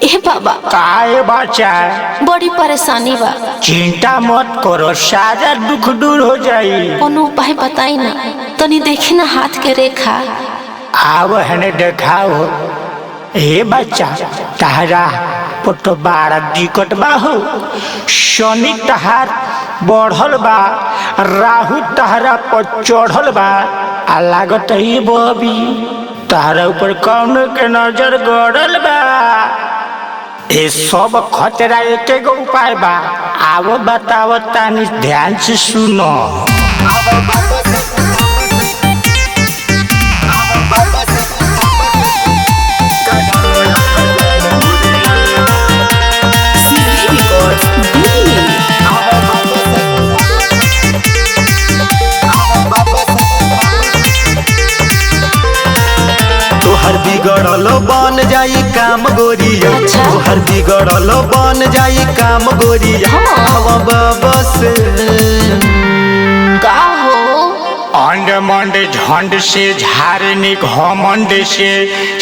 ए बाबा काहे बच्चा बड़ी परेशानी बा। चिंता मत करो, सारा दुख दूर हो जाई। कोनो उपाय बताई ना, तनी देखी ना हाथ के रेखा। आओ हने देखाओ। ए बच्चा तारा पुतो बारा दिक्कत बा हो। शनि तहार बढ़ल बा, राहु तहरा पर चढ़ल बा। आ लागत ही बबी तारा ऊपर कौन के नजर गड़ल बा। ए सब खतरा एक गो उपाय बा। आओ बताओ तानी ध्यान से सुनो। तोहर बिगड़ल बन जाई काम गोरिया। अच्छा। तोहर बिगड़ल बन जाई काम गोरिया। हाँ। हवा बाबा से का हो अंड मंड झंड से झारने घमंड से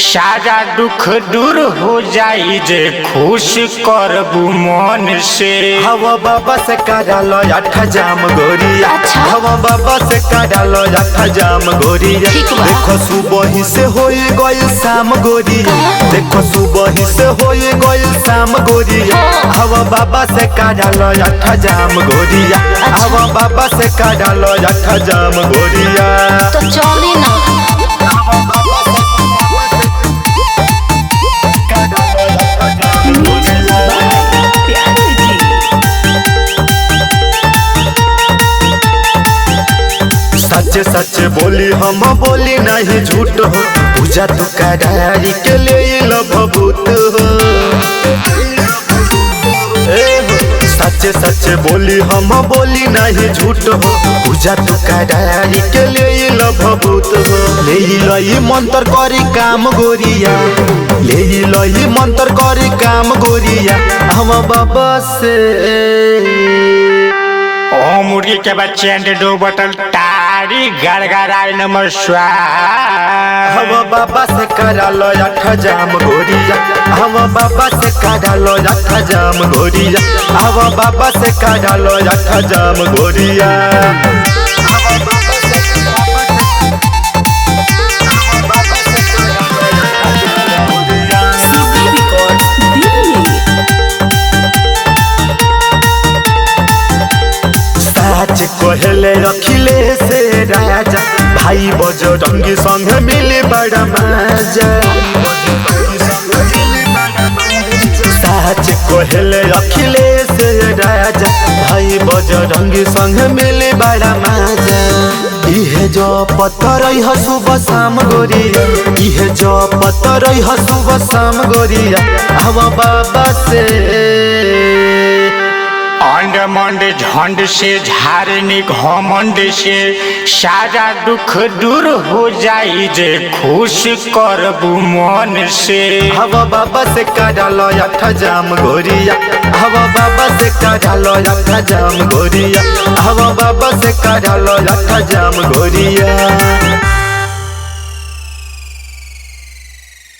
सारा दुख दूर हो जाई जे खुश करबू मन से। हवा बाबा से काढ़ल अठा जाम गोरिया। अच्छा। हवा बाबा से काढ़ल अठा जाम गोरिया। ठीक बा। देखो सुबह ही से होई गइल शाम गोरिया। देखो सुबह ही से होई गइल शाम गोरिया। हाँ। हवा बाबा से काढ़ल अठा जाम गोरिया। अच्छा। हवा बाबा से काढ़ल अठा जाम गोरिया। तो चली ना। सच सच बोली हम बोली नहीं झूठ हो। पूजा तू कडारी के लिए भभूत हो। ए हो, सच सच बोली हम बोली नहीं झूठ हो। पूजा तू कडारी के लिए भभूत हो। ले लई मंत्र करी काम गोरिया। ले लई मंत्र करी काम गोरिया। हम बाबा से ओ मुर्गी के बच्चे दो बोतल तारी गड़गड़ाई नमस्कार। हवा बाबा से करालो अठा जाम गोरिया। हवा बाबा से करालो अठा जाम गोरिया। हवा बाबा से करालो अठा जाम गोरिया। साच कहले रखिले से राजा। भाई बजरंगी संग मिले बड़ा मजा। साच कहले रखिले से राजा। भाई बजरंगी संग मिले बड़ा मजा। इहे जो पत्थर है सुबह शाम गोरिया। इहे जो पत्थर है सुबह शाम गोरिया। हवा बाबा से अंड मंड झंड से झारने घमंड से सारा दुख दूर हो जाई जे खुश करबू मन से। हवा बाबा से काढ़ल अठा जाम गोरिया। हवा बाबा से काढ़ल अठा जाम गोरिया। हवा बाबा से काढ़ल अठा जाम गोरिया।